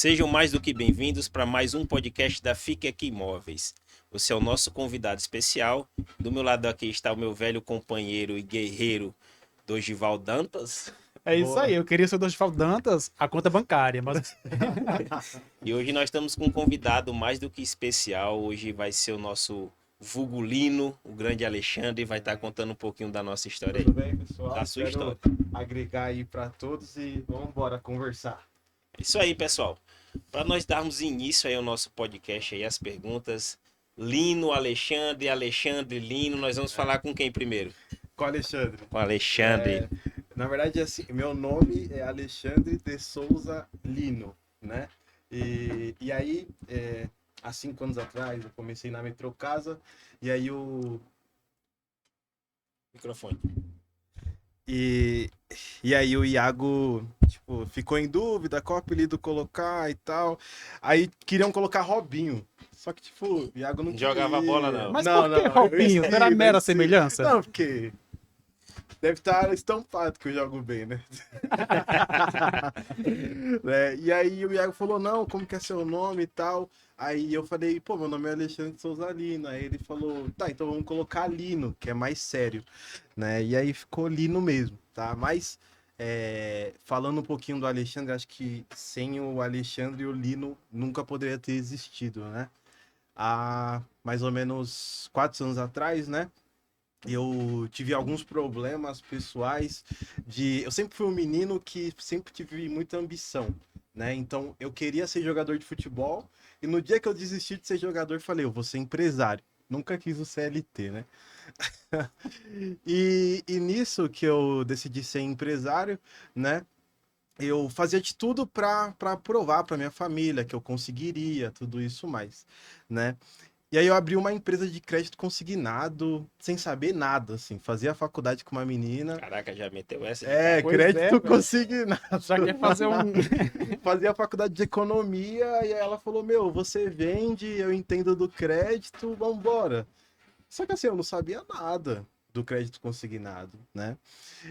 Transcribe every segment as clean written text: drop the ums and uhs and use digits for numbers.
Sejam mais do que bem-vindos para mais um podcast da Fique Aqui Imóveis. Você é o nosso convidado especial. Do meu lado aqui está o meu velho companheiro e guerreiro Dorival Dantas. É isso aí, Boa. eu queria ser o Dorival Dantas, a conta bancária, mas E hoje nós estamos com um convidado mais do que especial. Hoje vai ser o nosso Vulgulino, o grande Alexandre, vai estar contando um pouquinho da nossa história aí. Tudo bem, pessoal? Da sua Quero história. agregar aí para todos e vamos embora conversar. Isso aí, pessoal. Para nós darmos início aí ao nosso podcast aí, as perguntas. Lino, Alexandre, Alexandre, Lino. Nós vamos falar com quem primeiro? Com o Alexandre. Com Alexandre. Na verdade, assim, meu nome é Alexandre de Souza Lino, né? E aí, há 5 anos atrás, eu comecei na Metrô Casa, e aí Microfone. E aí o Iago, tipo, ficou em dúvida qual apelido colocar e tal. Aí queriam colocar Robinho. Só que, tipo, o Iago não Jogava queria. bola, não. Mas Não, por que não, Robinho? eu Será esqueci, mera eu esqueci. semelhança? Não, porque deve estar estampado que eu jogo bem, né? E aí o Iago falou, não, como que é seu nome e tal. Aí eu falei, pô, meu nome é Alexandre de Souza Lino. Aí ele falou, tá, então vamos colocar Lino, que é mais sério, né? E aí ficou Lino mesmo, tá? Mas falando um pouquinho do Alexandre, acho que sem o Alexandre o Lino nunca poderia ter existido, né? Há mais ou menos 4 anos atrás, né? Eu tive alguns problemas pessoais eu sempre fui um menino que sempre tive muita ambição, né? Então eu queria ser jogador de futebol e no dia que eu desisti de ser jogador, falei, eu vou ser empresário. Nunca quis o CLT, né? E nisso que eu decidi ser empresário, né? Eu fazia de tudo para provar para minha família que eu conseguiria, tudo isso mais, né? E aí eu abri uma empresa de crédito consignado, sem saber nada, assim. Fazia faculdade com uma menina. Caraca, já meteu essa? Pois Crédito velho. consignado. Já quer fazer um. Fazia faculdade de economia e aí ela falou, meu, você vende, eu entendo do crédito, vambora. Só que assim, eu não sabia nada do crédito consignado, né?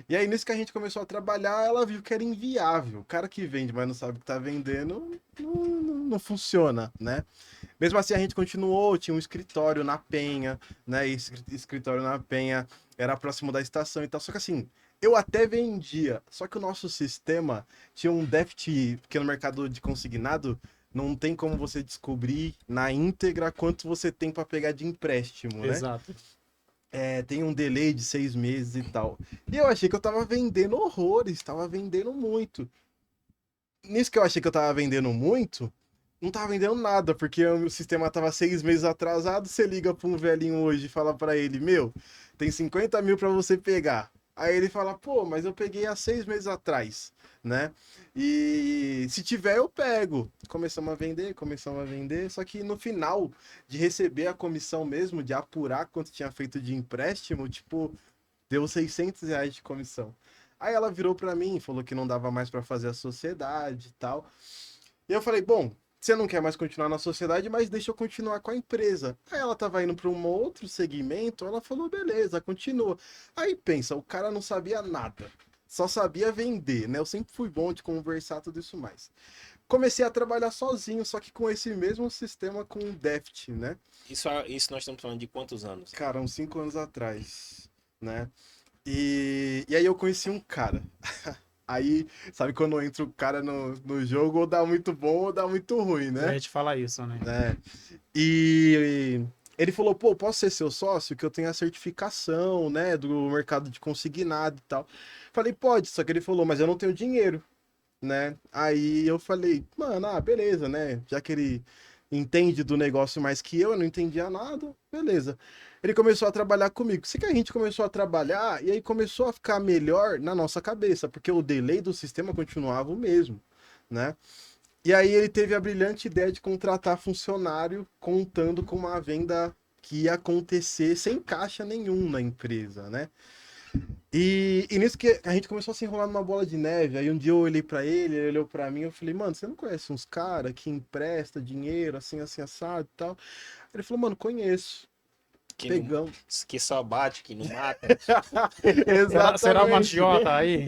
E aí, nisso que a gente começou a trabalhar, ela viu que era inviável. O cara que vende, mas não sabe o que tá vendendo, não funciona, né? Mesmo assim, a gente continuou, tinha um escritório na Penha, né? E esse escritório na Penha era próximo da estação e tal. Só que assim, eu até vendia, só que o nosso sistema tinha um déficit, porque no mercado de consignado não tem como você descobrir na íntegra quanto você tem para pegar de empréstimo, né? Exato. Tem um delay de 6 meses e tal. E eu achei que eu tava vendendo horrores, tava vendendo muito. Nisso que eu achei que eu tava vendendo muito, não tava vendendo nada, porque o meu sistema tava 6 meses atrasado. Você liga pra um velhinho hoje e fala pra ele, meu, tem 50 mil pra você pegar. Aí ele fala, pô, mas eu peguei há 6 meses atrás, né? E se tiver, eu pego. Começamos a vender. Só que no final de receber a comissão mesmo, de apurar quanto tinha feito de empréstimo, tipo, deu R$ 600 de comissão. Aí ela virou pra mim, falou que não dava mais pra fazer a sociedade e tal. E eu falei, bom, você não quer mais continuar na sociedade, mas deixa eu continuar com a empresa. Aí ela tava indo para um outro segmento, ela falou, beleza, continua. Aí pensa, o cara não sabia nada, só sabia vender, né? Eu sempre fui bom de conversar, tudo isso mais. Comecei a trabalhar sozinho, só que com esse mesmo sistema com o déficit, né? Isso nós estamos falando de quantos anos? Cara, uns 5 anos atrás, né? E aí eu conheci um cara. Aí, sabe quando entra o cara no jogo, ou dá muito bom ou dá muito ruim, A né? gente fala isso, né? E ele falou, pô, posso ser seu sócio? Que eu tenho a certificação, né, do mercado de consignado e tal. Falei, pode, só que ele falou, mas eu não tenho dinheiro, né? Aí eu falei, mano, beleza, né? Já que ele entende do negócio mais que eu não entendia nada, beleza. Ele começou a trabalhar comigo. Sei que a gente começou a trabalhar e aí começou a ficar melhor na nossa cabeça, porque o delay do sistema continuava o mesmo, né? E aí ele teve a brilhante ideia de contratar funcionário contando com uma venda que ia acontecer sem caixa nenhum na empresa, né? E nisso que a gente começou a se enrolar numa bola de neve. Aí um dia eu olhei pra ele olhou pra mim, eu falei, mano, você não conhece uns caras que empresta dinheiro assim, assim, assado e tal? Ele falou, mano, conheço. Que, não, Pegamos. que só bate, que não mata. Será o Exatamente. machiota aí?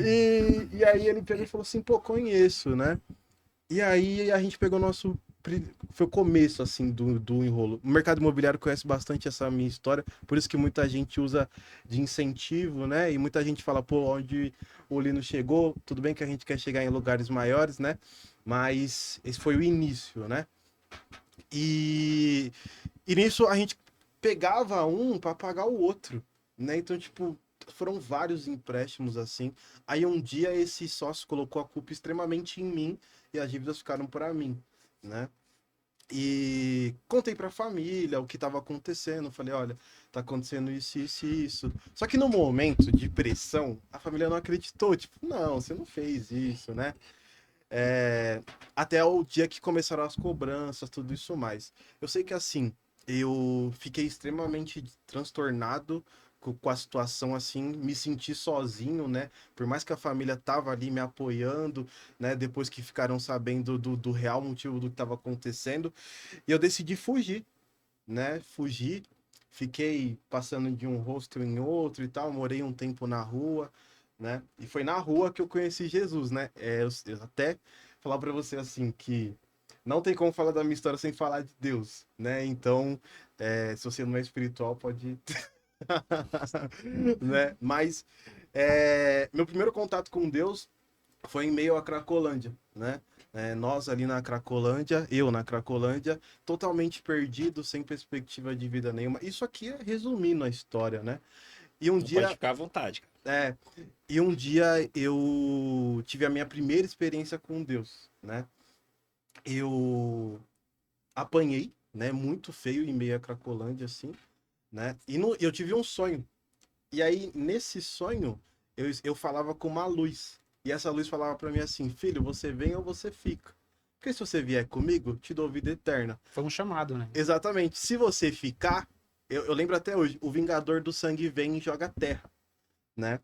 E aí ele pegou e falou assim, pô, conheço, né? E aí a gente pegou nosso. Foi o começo, assim, do enrolo. O mercado imobiliário conhece bastante essa minha história, por isso que muita gente usa de incentivo, né? E muita gente fala, pô, onde o Lino chegou, tudo bem que a gente quer chegar em lugares maiores, né? Mas esse foi o início, né? E, e nisso a gente pegava um para pagar o outro, né? Então, tipo, foram vários empréstimos assim. Aí um dia esse sócio colocou a culpa extremamente em mim e as dívidas ficaram para mim, né? E contei pra família o que estava acontecendo. Falei, olha, tá acontecendo isso, isso e isso. Só que no momento de pressão, a família não acreditou. Tipo, não, você não fez isso, né? É, até o dia que começaram as cobranças, tudo isso mais. Eu sei que assim, eu fiquei extremamente transtornado com a situação assim, me senti sozinho, né? Por mais que a família tava ali me apoiando, né? Depois que ficaram sabendo do real motivo do que estava acontecendo, e eu decidi fugir, né? Fugir, fiquei passando de um hostel em outro e tal, morei um tempo na rua, né? E foi na rua que eu conheci Jesus, né? Eu até falar para você assim que não tem como falar da minha história sem falar de Deus, né? Então, se você não é espiritual, pode, né? Mas meu primeiro contato com Deus foi em meio à Cracolândia, né? Nós ali na Cracolândia, eu na Cracolândia, totalmente perdido, sem perspectiva de vida nenhuma. Isso aqui é resumindo a história, né? E um Não pode dia, ficar à vontade, cara. é, e um dia eu tive a minha primeira experiência com Deus, né? Eu apanhei, né? Muito feio em meio à Cracolândia, assim, né? E eu tive um sonho. E aí, nesse sonho, eu falava com uma luz. E essa luz falava para mim assim: filho, você vem ou você fica. Porque se você vier comigo, te dou vida eterna. Foi um chamado, né? Exatamente. Se você ficar, eu lembro até hoje: o Vingador do Sangue vem e joga terra, né?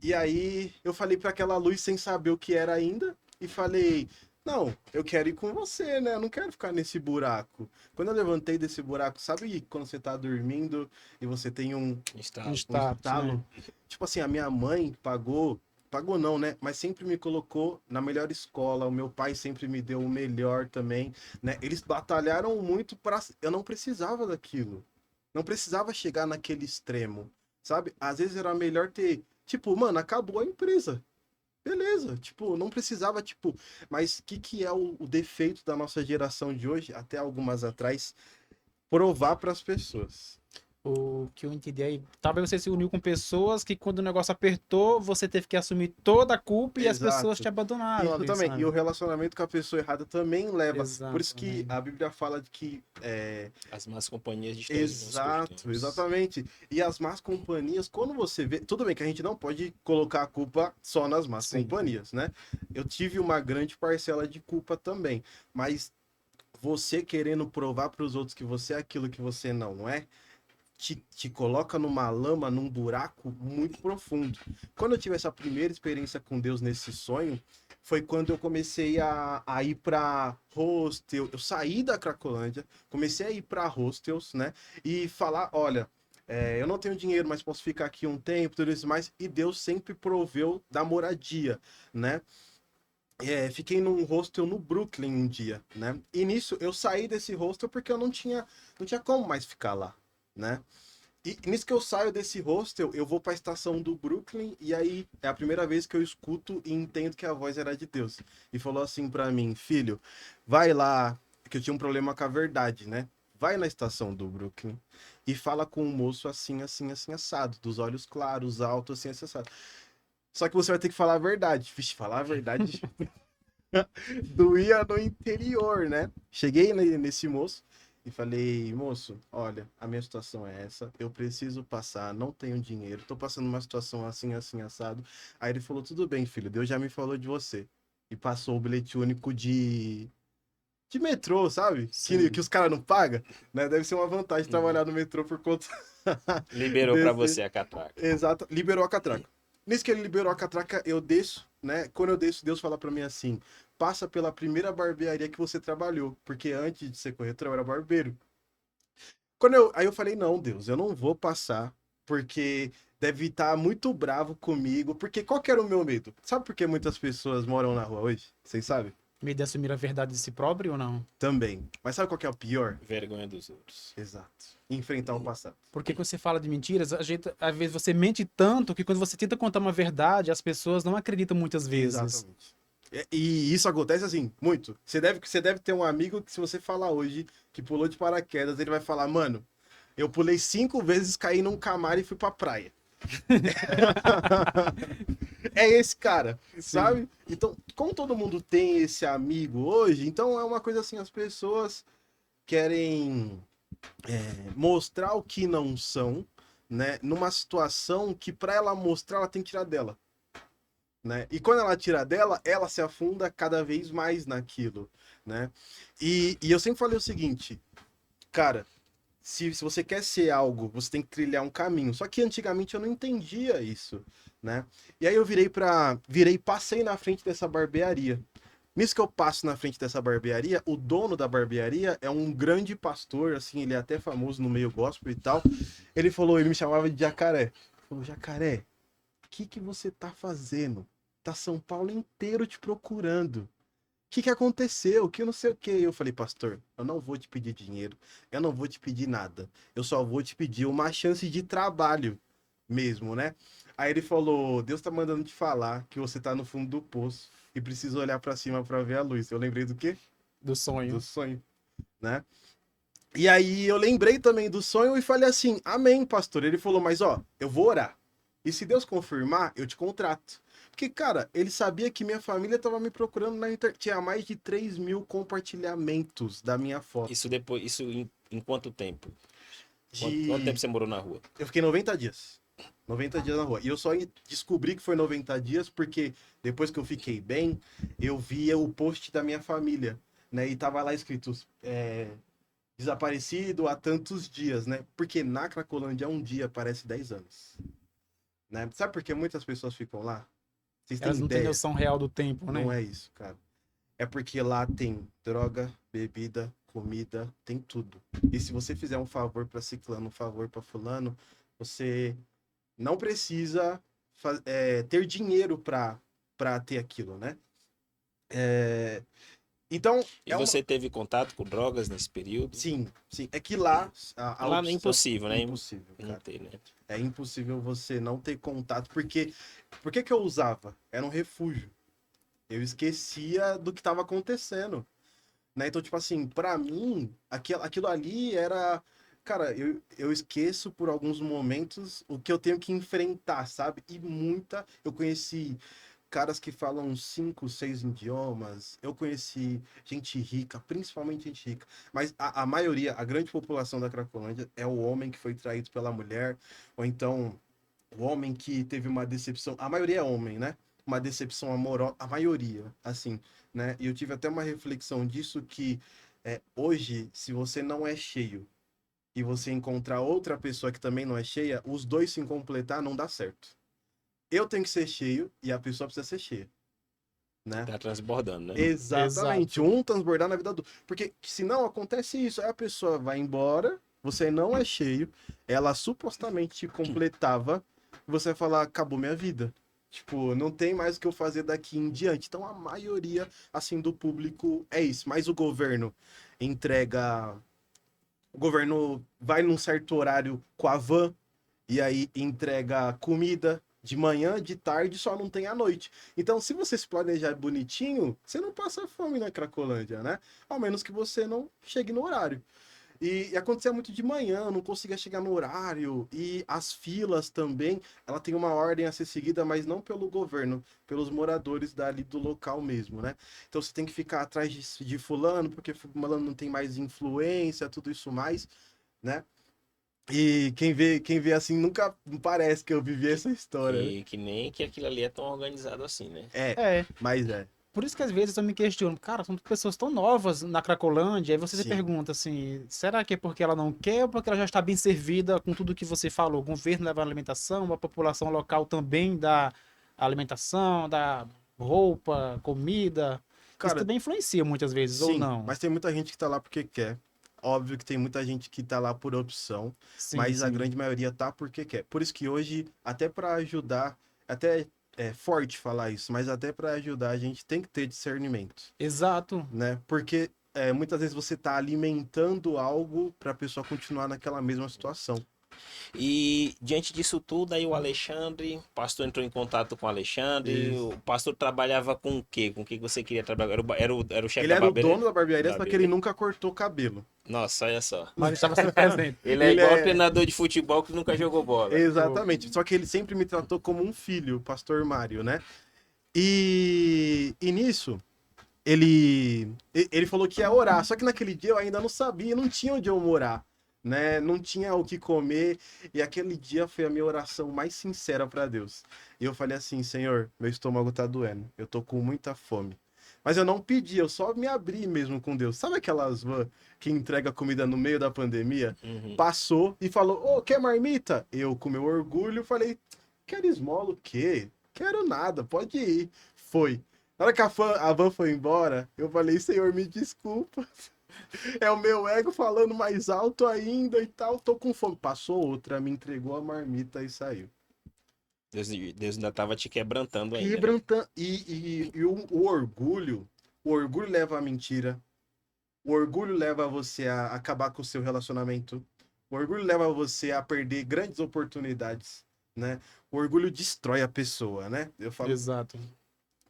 E aí eu falei para aquela luz sem saber o que era ainda. E falei: não, eu quero ir com você, né? Eu não quero ficar nesse buraco. Quando eu levantei desse buraco, sabe quando você tá dormindo e você tem um, Um Instalo. um status, né? estalo. Tipo assim, a minha mãe pagou não, né? Mas sempre me colocou na melhor escola. O meu pai sempre me deu o melhor também, né? Eles batalharam muito para eu não precisava daquilo. Não precisava chegar naquele extremo, sabe? Às vezes era melhor ter, tipo, mano, acabou a empresa. Beleza, tipo, não precisava, tipo, mas o que é o defeito da nossa geração de hoje, até algumas atrás, provar para as pessoas. O que eu entendi aí, talvez você se uniu com pessoas que quando o negócio apertou, você teve que assumir toda a culpa e as pessoas te Exato. abandonaram Isso ali, também. E o sabe? relacionamento com a pessoa errada também leva. Por isso que a Exatamente. Bíblia fala de que. As más companhias destroem os bons Exato, costumes. exatamente. E as más companhias, quando você vê. Tudo bem que a gente não pode colocar a culpa só nas más Sim. companhias, né? Eu tive uma grande parcela de culpa também. Mas você querendo provar para os outros que você é aquilo que você não é, te coloca numa lama, num buraco muito profundo. Quando eu tive essa primeira experiência com Deus nesse sonho, foi quando eu comecei a ir para hostel. Eu saí da Cracolândia, comecei a ir para hostels, né? E falar: olha, eu não tenho dinheiro, mas posso ficar aqui um tempo, tudo isso mais. E Deus sempre proveu da moradia, né? Fiquei num hostel no Brooklyn um dia, né? E nisso eu saí desse hostel porque eu não tinha como mais ficar lá, né? E nisso que eu saio desse hostel, eu vou para a estação do Brooklyn e aí é a primeira vez que eu escuto e entendo que a voz era de Deus. E falou assim para mim: filho, vai lá, que eu tinha um problema com a verdade, né? Vai na estação do Brooklyn e fala com o moço assim, assim, assim, assado, dos olhos claros, alto, assim, assim, assado. Só que você vai ter que falar a verdade. Vixe, falar a verdade doía no interior, né? Cheguei nesse moço e falei: moço, olha, a minha situação é essa, eu preciso passar, não tenho dinheiro, tô passando uma situação assim, assim, assado. Aí ele falou: tudo bem, filho, Deus já me falou de você. E passou o bilhete único de metrô, sabe? Que Sim. os caras não pagam, né? Deve ser uma vantagem Uhum. trabalhar no metrô por conta Liberou pra desse. você a catraca. Exato, liberou a catraca. Nisso que ele liberou a catraca, eu desço, né? Quando eu desço, Deus fala pra mim assim: passa pela primeira barbearia que você trabalhou, porque antes de ser corretor eu era barbeiro. Aí eu falei: não, Deus, eu não vou passar, porque deve estar muito bravo comigo, porque qual que era o meu medo? Sabe por que muitas pessoas moram na rua hoje? Vocês sabem? Medo de assumir a verdade de si próprio ou não? Também. Mas sabe qual que é o pior? Vergonha dos outros. Exato. Enfrentar o passado. Porque quando você fala de mentiras, às vezes você mente tanto que quando você tenta contar uma verdade, as pessoas não acreditam muitas vezes. Exatamente. E isso acontece assim, muito. Você deve ter um amigo que, se você falar hoje que pulou de paraquedas, ele vai falar, mano, eu pulei 5 vezes, caí num camaro e fui pra praia. É esse cara, sabe? Então, como todo mundo tem esse amigo hoje, então é uma coisa assim, as pessoas querem mostrar o que não são, né? Numa situação que pra ela mostrar, ela tem que tirar dela. Né? E quando ela tira dela, ela se afunda cada vez mais naquilo, né? E eu sempre falei o seguinte, cara, se você quer ser algo, você tem que trilhar um caminho. Só que antigamente eu não entendia isso, né? E aí eu passei na frente dessa barbearia. Nisso que eu passo na frente dessa barbearia, o dono da barbearia é um grande pastor, assim, ele é até famoso no meio gospel e tal. Ele me chamava de Jacaré. Ele falou, Jacaré, o que você tá fazendo? Tá São Paulo inteiro te procurando. O que aconteceu? Que não sei o que. Eu falei, pastor, eu não vou te pedir dinheiro, eu não vou te pedir nada. Eu só vou te pedir uma chance de trabalho mesmo, né? Aí ele falou, Deus tá mandando te falar que você tá no fundo do poço e precisa olhar pra cima pra ver a luz. Eu lembrei do quê? Do sonho. Do sonho, né? E aí eu lembrei também do sonho e falei assim, amém, pastor. Ele falou, mas ó, eu vou orar. E se Deus confirmar, eu te contrato. Porque, cara, ele sabia que minha família tava me procurando na internet. Tinha mais de 3.000 compartilhamentos da minha foto. Isso depois, isso em quanto tempo? De... Quanto tempo você morou na rua? Eu fiquei 90 dias. 90 dias na rua. E eu só descobri que foi 90 dias porque depois que eu fiquei bem, eu via o post da minha família, né? E tava lá escrito desaparecido há tantos dias, né? Porque na Cracolândia um dia parece 10 anos. Né? Sabe por que muitas pessoas ficam lá? Vocês têm Elas não têm ideia? noção real do tempo, né? Não é isso, cara. É porque lá tem droga, bebida, comida, tem tudo. E se você fizer um favor pra ciclano, um favor pra fulano, você não precisa ter dinheiro pra ter aquilo, né? Então, E você teve contato com drogas nesse período? Sim, sim. É que lá... Lá é impossível, né? Impossível, cara. Não ter, né? É impossível você não ter contato, porque... Por que eu usava? Era um refúgio. Eu esquecia do que estava acontecendo, né? Então, tipo assim, pra mim, aquilo ali era... Cara, eu esqueço por alguns momentos o que eu tenho que enfrentar, sabe? E eu conheci caras que falam 5, 6 idiomas. Eu conheci gente rica, principalmente gente rica. Mas a maioria, a grande população da Cracolândia é o homem que foi traído pela mulher, ou então o homem que teve uma decepção. A maioria é homem, né? Uma decepção amorosa, a maioria, assim, né? E eu tive até uma reflexão disso que hoje, se você não é cheio e você encontrar outra pessoa que também não é cheia, os dois se completar não dá certo. Eu tenho que ser cheio e a pessoa precisa ser cheia, né? Tá transbordando, né? Exatamente. Um transbordar na vida do... Porque se não acontece isso, aí a pessoa vai embora, você não é cheio, ela supostamente te completava, e você vai falar, acabou minha vida. Tipo, não tem mais o que eu fazer daqui em diante. Então a maioria, assim, do público é isso. Mas o governo entrega... O governo vai num certo horário com a van e aí entrega comida de manhã, de tarde, só não tem à noite. Então, se você se planejar bonitinho, você não passa fome na Cracolândia, né? Ao menos que você não chegue no horário. E acontecia muito de manhã, não conseguia chegar no horário. E as filas também, ela tem uma ordem a ser seguida, mas não pelo governo, pelos moradores dali do local mesmo, né? Então você tem que ficar atrás de fulano, porque fulano não tem mais influência, tudo isso mais, né? E quem vê assim, nunca parece que eu vivi essa história, né? Que nem que aquilo ali é tão organizado assim, né? É. Mas é. Por isso que às vezes eu me questiono, cara, são pessoas tão novas na Cracolândia, aí você se Sim. pergunta assim, será que é porque ela não quer ou porque ela já está bem servida com tudo que você falou? O governo leva a alimentação, a população local também dá alimentação, dá roupa, comida. Isso Cara, também influencia muitas vezes, ou sim, não? mas tem muita gente que tá lá porque quer. Óbvio que tem muita gente que tá lá por opção, Sim, mas a sim. grande maioria tá porque quer. Por isso que hoje, até para ajudar, até forte falar isso, mas até para ajudar a gente tem que ter discernimento, Exato. né? Porque muitas vezes você tá alimentando algo para a pessoa continuar naquela mesma situação. E diante disso tudo, aí o Alexandre, o pastor entrou em contato com o Alexandre. Isso. O pastor trabalhava com o quê? Com o que você queria trabalhar? Era o chefe Ele da era o barbearia? dono da barbearia, só que ele Barbearia. nunca cortou cabelo. Nossa, olha só. Mas estava sempre presente. Ele é Ele igual é- treinador de futebol que nunca jogou bola. Exatamente. Só que ele sempre me tratou como um filho, o pastor Mário, né? E nisso, ele falou que ia orar. Só que naquele dia eu ainda não sabia, não tinha onde eu morar, né? Não tinha o que comer. E aquele dia foi a minha oração mais sincera para Deus. E eu falei assim: Senhor, meu estômago tá doendo. Eu tô com muita fome. Mas eu não pedi, eu só me abri mesmo com Deus. Sabe aquelas van que entrega comida no meio da pandemia? Uhum. Passou e falou: Ô, quer marmita? Eu, com meu orgulho, falei: Quero esmola o quê? Quero nada, pode ir. Foi. Na hora que a van foi embora, eu falei: Senhor, me desculpa. É o meu ego falando mais alto ainda e tal. Tô com fome. Passou outra, me entregou a marmita e saiu. Deus ainda tava te quebrantando ainda. Né? Quebrantando. E o orgulho leva à mentira. O orgulho leva você a acabar com o seu relacionamento. O orgulho leva você a perder grandes oportunidades, né? O orgulho destrói a pessoa, né? Eu falo Exato.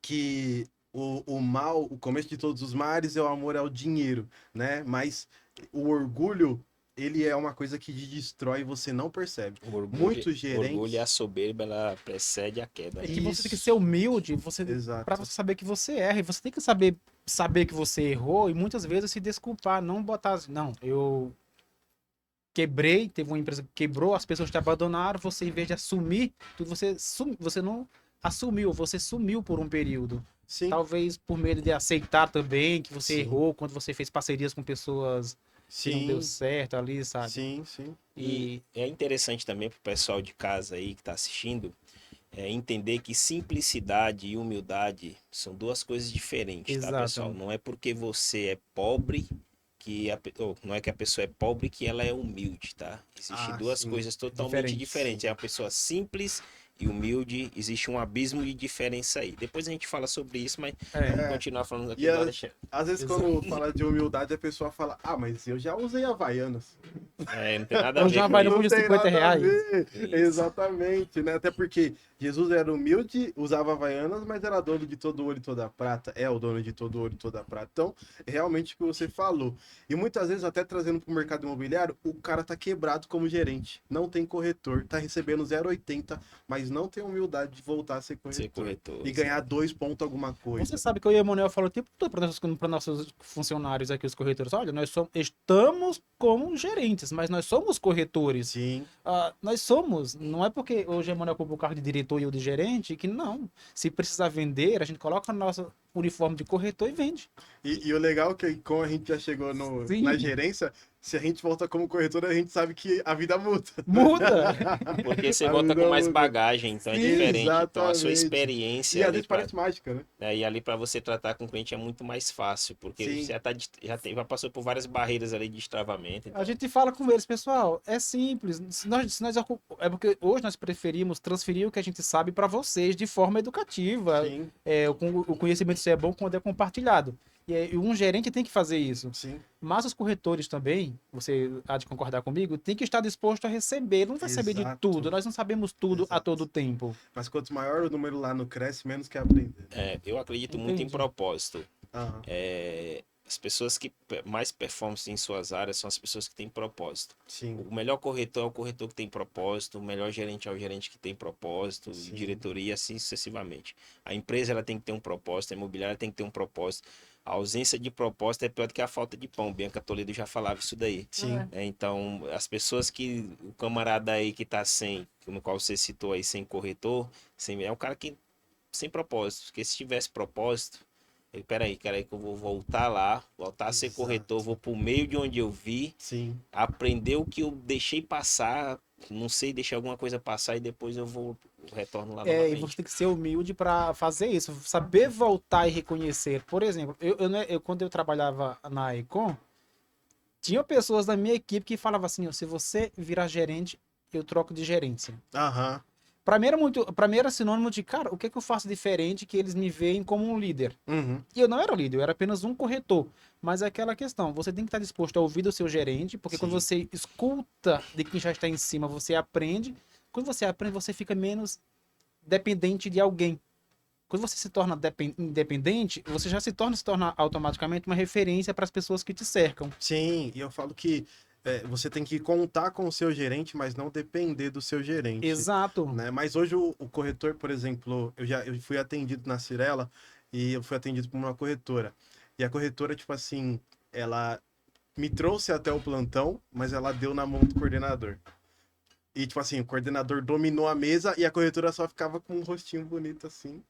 que o mal, o começo de todos os males é o amor ao dinheiro, né? Mas o orgulho, ele é uma coisa que te destrói e você não percebe. Muitos O gerentes... orgulho e a soberba, ela precede a queda. É Né? que você tem que Isso. ser humilde, Exato. para você saber que você erra, e você tem que saber que você errou e muitas vezes se desculpar, não botar, não, eu quebrei, teve uma empresa que quebrou, as pessoas te abandonaram, você em vez de assumir, tudo você não assumiu, você sumiu por um período. Sim, Talvez por medo de aceitar também que você Sim. errou quando você fez parcerias com pessoas que não deu sim, certo ali, sabe? sim. E é interessante também pro pessoal de casa aí que tá assistindo, entender que simplicidade e humildade são duas coisas diferentes, tá, Exato. pessoal? Não é porque você é pobre não é que a pessoa é pobre que ela é humilde, tá? Existem duas sim. coisas totalmente Diferentes. diferentes. É uma pessoa simples e humilde, existe um abismo de diferença aí. Depois a gente fala sobre isso, mas vamos continuar falando aqui E do Alexandre. às vezes Exato. quando fala de humildade, a pessoa fala: Ah, mas eu já usei Havaianas. Não tem nada a Então ver já com vai no isso. mundo de tem 50 nada a reais. ver. Isso. Exatamente, né? Até porque Jesus era humilde, usava Havaianas, mas era dono de todo ouro e toda prata. É o dono de todo ouro e toda prata. Então, é realmente o que você falou. E muitas vezes, até trazendo para o mercado imobiliário, o cara tá quebrado como gerente. Não tem corretor, tá recebendo 0,80, mas não tem humildade de voltar a ser corretor. Ser corretor, E ganhar 2 pontos alguma coisa. Você sabe que eu e o Emanuel falou o tempo todo para nossos funcionários aqui, os corretores. Olha, estamos como gerentes, mas nós somos corretores. Sim. Nós somos. Não é porque hoje o Emanuel comprou o carro de diretor e eu de gerente que não. Se precisar vender, a gente coloca o nosso uniforme de corretor e vende. E o legal é que, como a gente já chegou Sim. na gerência, se a gente volta como corretor, a gente sabe que a vida muda. Muda! Porque você A volta vida com mais muda. bagagem, então é Sim, diferente. Então a sua exatamente. experiência E às ali vezes parece mágica, né? e ali para você tratar com o cliente é muito mais fácil, porque Sim. você já passou por várias barreiras ali de destravamento. Então, A gente fala com eles, pessoal, é simples. É porque hoje nós preferimos transferir o que a gente sabe para vocês de forma educativa. Sim, O conhecimento só é bom quando é compartilhado. E um gerente tem que fazer isso. sim. Mas os corretores também, você há de concordar comigo, tem que estar disposto a receber. Não vai saber de Exato. tudo. Nós não sabemos tudo a Exato. todo tempo. Mas quanto maior o número lá no cresce, menos quer aprender. eu acredito muito em Entendi. propósito. Aham. As pessoas que mais performam em suas áreas são as pessoas que têm propósito. Sim. O melhor corretor é o corretor que tem propósito, o melhor gerente é o gerente que tem propósito, Sim. diretoria, assim sucessivamente. A empresa ela tem que ter um propósito, a imobiliária tem que ter um propósito. A ausência de propósito é pior do que a falta de pão. Bianca Toledo já falava isso daí. Sim. Então, as pessoas o camarada aí que tá no qual você citou aí, sem corretor, é um cara que sem propósito. Porque se tivesse propósito, peraí, que eu vou voltar a ser Exato. corretor, vou pro meio de onde eu vi, Sim. aprender o que eu deixei passar, não sei, deixar alguma coisa passar e depois eu retorno lá E novamente. você tem que ser humilde para fazer isso. Saber voltar e reconhecer. Por exemplo, quando eu trabalhava na Econ, tinha pessoas da minha equipe que falavam assim: ó, se você virar gerente, eu troco de gerência. Aham. Pra mim era sinônimo de, cara, o que é que eu faço diferente que eles me veem como um líder? Uhum. E eu não era líder, eu era apenas um corretor. Mas é aquela questão, você tem que estar disposto a ouvir do seu gerente, porque quando Sim. você escuta de quem já está em cima, você aprende. Quando você aprende, você fica menos dependente de alguém. Quando você se torna independente, você já se torna automaticamente uma referência para as pessoas que te cercam. Sim, e eu falo que você tem que contar com o seu gerente, mas não depender do seu gerente. Exato. Né? Mas hoje o corretor, por exemplo, eu fui atendido na Cirela e eu fui atendido por uma corretora. E a corretora, tipo assim, ela me trouxe até o plantão, mas ela deu na mão do coordenador. E, tipo assim, o coordenador dominou a mesa e a corretora só ficava com um rostinho bonito assim,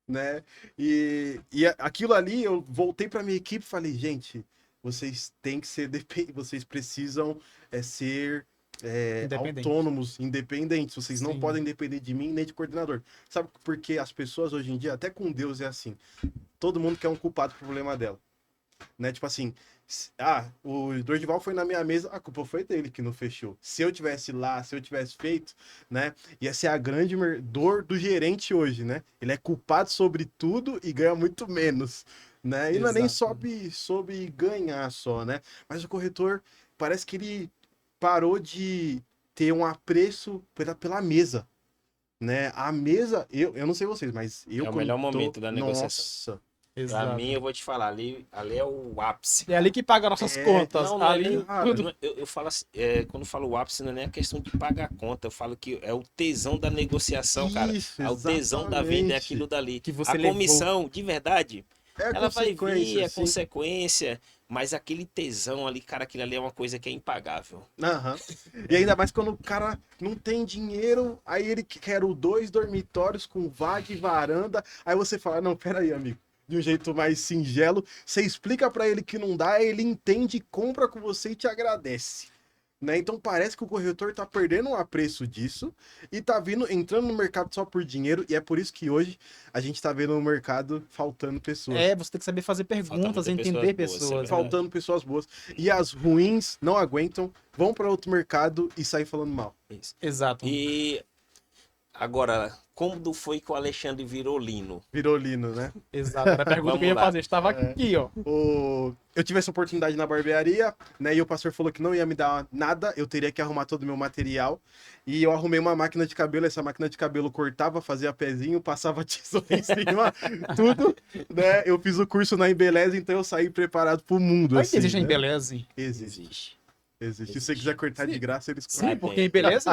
né? E aquilo ali, eu voltei pra minha equipe e falei, gente, vocês têm que ser, vocês precisam ser Independente. autônomos, independentes. Vocês não Sim. podem depender de mim nem de coordenador. Sabe por que as pessoas hoje em dia, até com Deus é assim, todo mundo quer um culpado pro problema dela. Né? Tipo assim, o Dorival foi na minha mesa, a culpa foi dele que não fechou. Se eu tivesse lá, se eu tivesse feito, né? Ia ser a grande dor do gerente hoje, né? Ele é culpado sobre tudo e ganha muito menos, né? E não é nem Exato. sobre ganhar só, né? Mas o corretor parece que ele parou de ter um apreço pela mesa, né? A mesa, eu não sei vocês, mas eu É o quando melhor momento da negociação. Nossa, Pra Exato. mim, eu vou te falar, ali é o ápice. É ali que paga nossas contas. Não, não é Ali nem. cara. tudo. Eu falo assim, quando eu falo o ápice, não é nem a questão de pagar a conta. Eu falo que é o tesão da negociação, cara. Isso, É o tesão da venda, é exatamente. aquilo dali. Que você A levou. comissão, de verdade, É a ela vai vir, consequência, é sim. consequência. Mas aquele tesão ali, cara, aquilo ali é uma coisa que é impagável. Aham. E ainda mais quando o cara não tem dinheiro, aí ele quer 2 dormitórios com vaga e varanda. Aí você fala, não, peraí, amigo. De um jeito mais singelo, você explica pra ele que não dá, ele entende, compra com você e te agradece. Né? Então parece que o corretor tá perdendo um apreço disso e tá entrando no mercado só por dinheiro, e é por isso que hoje a gente tá vendo no mercado faltando pessoas. É, você tem que saber fazer perguntas, muita entender pessoas boas, é pessoas. verdade. Né? Faltando pessoas boas. E as ruins não aguentam, vão para outro mercado e saem falando mal. Isso. Exato. E agora, como foi que o Alexandre virou Lino? Virou Lino, né? Exato. Era a pergunta Vamos que eu ia lá. fazer. Estava aqui, ó. Eu tive essa oportunidade na barbearia, né? E o pastor falou que não ia me dar nada, eu teria que arrumar todo o meu material. E eu arrumei uma máquina de cabelo, essa máquina de cabelo cortava, fazia pezinho, passava tesoura em cima, tudo, né? Eu fiz o curso na Embeleze, então eu saí preparado pro mundo, Mas assim, existe a né? Embeleze. Existe. Se você Existe. quiser cortar de graça, eles Sim, cortam. Sabe, porque Embeleze,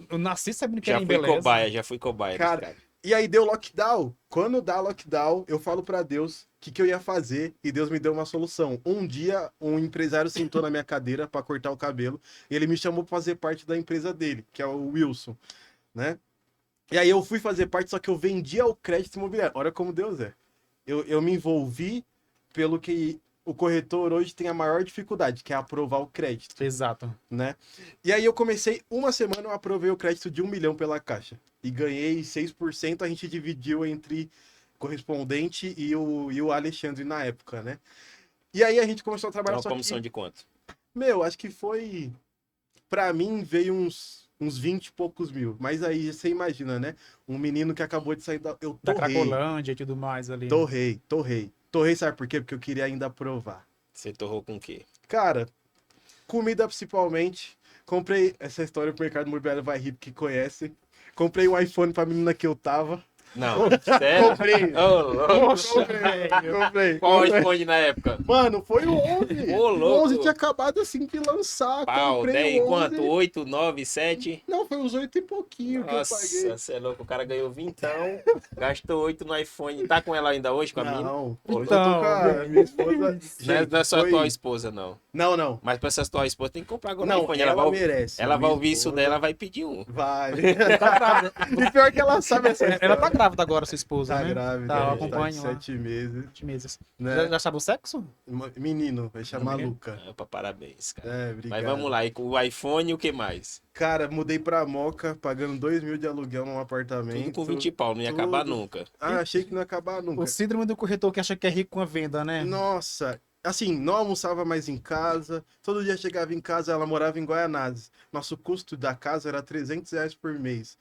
eu nasci sabendo que era Já fui Embeleze. cobaia, já fui cobaia. desse Cara, e aí deu lockdown. Quando dá lockdown, eu falo pra Deus o que eu ia fazer e Deus me deu uma solução. Um dia, um empresário sentou na minha cadeira pra cortar o cabelo e ele me chamou pra fazer parte da empresa dele, que é o Wilson, né? E aí eu fui fazer parte, só que eu vendia o crédito imobiliário. Olha como Deus é. Eu me envolvi pelo que o corretor hoje tem a maior dificuldade, que é aprovar o crédito, Exato. né? E aí eu comecei, uma semana eu aprovei o crédito de 1 milhão pela Caixa. E ganhei 6%, a gente dividiu entre correspondente e o Alexandre na época, né? E aí a gente começou a Então, trabalhar, uma só comissão que, de quanto? acho que foi, pra mim, veio uns 20 e poucos mil. Mas aí você imagina, né? Um menino que acabou de sair eu Da torrei, Cracolândia e tudo mais ali. torrei. Torrei, sabe por quê? Porque eu queria ainda aprovar. Você torrou com o quê? Cara, comida principalmente. Comprei essa história pro mercado imobiliário vai rir que conhece. Comprei um iPhone pra menina que eu tava. Não, sério? Comprei. Ô, louco. Poxa, velho. Comprei. Qual iPhone na época? Mano, foi o 11. Ô, O louco. 11 tinha acabado assim de lançar. Pau, Comprei 10 o 11. quanto? 8, 9, 7? Não, foi uns 8 e pouquinho que eu paguei. Nossa, você é louco. O cara ganhou vintão, gastou 8 no iPhone. Tá com ela ainda hoje, com a menina? Não, Ô, hoje eu tô com a minha esposa. Não é, Gente, não é sua foi- atual esposa, não. Não. Mas pra essa atual esposa tem que comprar agora um Não, iPhone. ela merece. Ela vai Minha ouvir isso esposa dela, vai pedir um. Vai. Tá grávida. E pior que ela sabe essa Ela tá grávida agora, sua esposa, Tá né? grávida, Tá, eu tá acompanho de lá. 7 meses, 7 meses. né? Já sabe o sexo? Menino, vai chamar Menino? Luca. Opa, parabéns, cara. É, obrigado. Mas vamos lá, e com o iPhone e o que mais? Cara, mudei pra Moca, pagando 2 mil de aluguel num apartamento. Tudo com 20 pau, não ia tudo. acabar nunca. Ah, achei que não ia acabar nunca. O síndrome do corretor que acha que é rico com a venda, né? Nossa, assim, não almoçava mais em casa. Todo dia chegava em casa, ela morava em Guaianazes. Nosso custo da casa era R$ 300 por mês.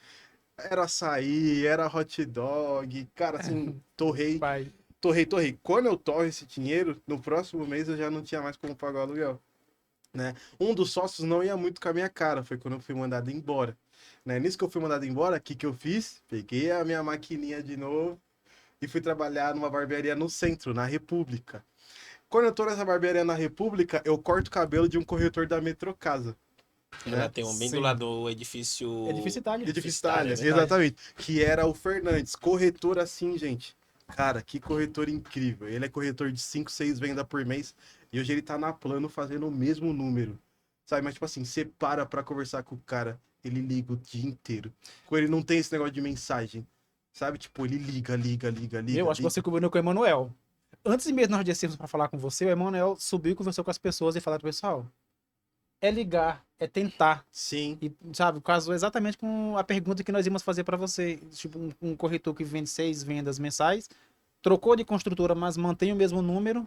Era açaí, era hot dog, cara, assim, torrei, Pai. torrei. Quando eu torro esse dinheiro, no próximo mês eu já não tinha mais como pagar o aluguel, né? Um dos sócios não ia muito com a minha cara, foi quando eu fui mandado embora, né? Nisso que eu fui mandado embora, o que que eu fiz? Peguei a minha maquininha de novo e fui trabalhar numa barbearia no centro, na República. Quando eu tô nessa barbearia na República, eu corto o cabelo de um corretor da Metrocasa, Ela né? tem um bem do Sim. lado do edifício. Edifício Itália. Edifício Itália, Itália, né? exatamente. Que era o Fernandes, corretor assim, gente. Cara, que corretor incrível. Ele é corretor de 5, 6 vendas por mês. E hoje ele tá na Plano fazendo o mesmo número. Sabe? Mas, tipo assim, você para pra conversar com o cara, ele liga o dia inteiro. Com ele não tem esse negócio de mensagem. Sabe? Tipo, ele liga. Eu acho que você combinou com o Emanuel. Antes mesmo de nós descermos para falar com você, o Emanuel subiu e conversou com as pessoas e falou pro pessoal: é ligar, é tentar. Sim. E, sabe, casou exatamente com a pergunta que nós íamos fazer para você. Tipo, um corretor que vende 6 vendas mensais, trocou de construtora, mas mantém o mesmo número.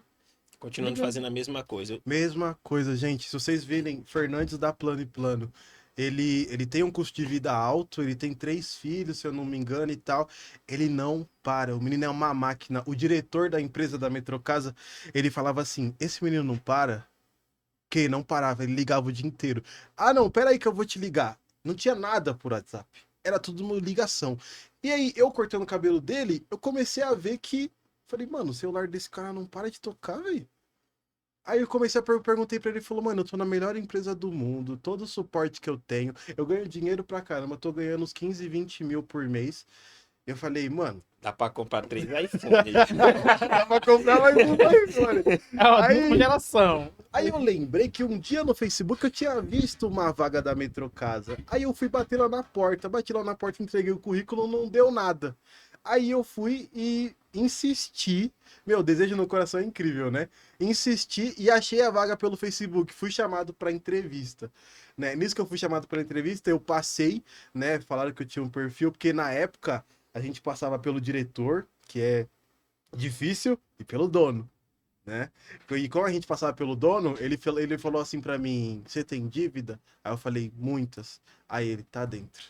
Continuando Liga. fazendo a mesma coisa. Mesma coisa, gente. Se vocês virem Fernandes da Plano e Plano, ele tem um custo de vida alto, ele tem 3 filhos, se eu não me engano, e tal. Ele não para. O menino é uma máquina. O diretor da empresa da Metrocasa, ele falava assim: esse menino não para? Que não parava, ele ligava o dia inteiro. Ah, não, pera aí que eu vou te ligar. Não tinha nada por WhatsApp. Era tudo uma ligação. E aí, eu cortando o cabelo dele, eu comecei a ver que. Falei, mano, o celular desse cara não para de tocar, velho. Aí eu comecei a perguntei pra ele, ele falou, mano, eu tô na melhor empresa do mundo, todo o suporte que eu tenho, eu ganho dinheiro pra caramba, eu tô ganhando uns 15, 20 mil por mês. Eu falei, mano, Dá pra comprar 3 iPhones. dá pra comprar mais um iPhone. É uma Aí- dupla geração. Aí eu lembrei que um dia no Facebook eu tinha visto uma vaga da Metrocasa. Aí eu fui bater lá na porta, bati lá na porta, entreguei o currículo, não deu nada. Aí eu fui e insisti, meu, desejo no coração é incrível, né? Insisti e achei a vaga pelo Facebook, fui chamado para entrevista, né? Nisso que eu fui chamado para entrevista, eu passei, né? Falaram que eu tinha um perfil, porque na época a gente passava pelo diretor, que é difícil, e pelo dono, né? E como a gente passava pelo dono, ele falou assim pra mim: você tem dívida? Aí eu falei: muitas. Aí ele tá dentro.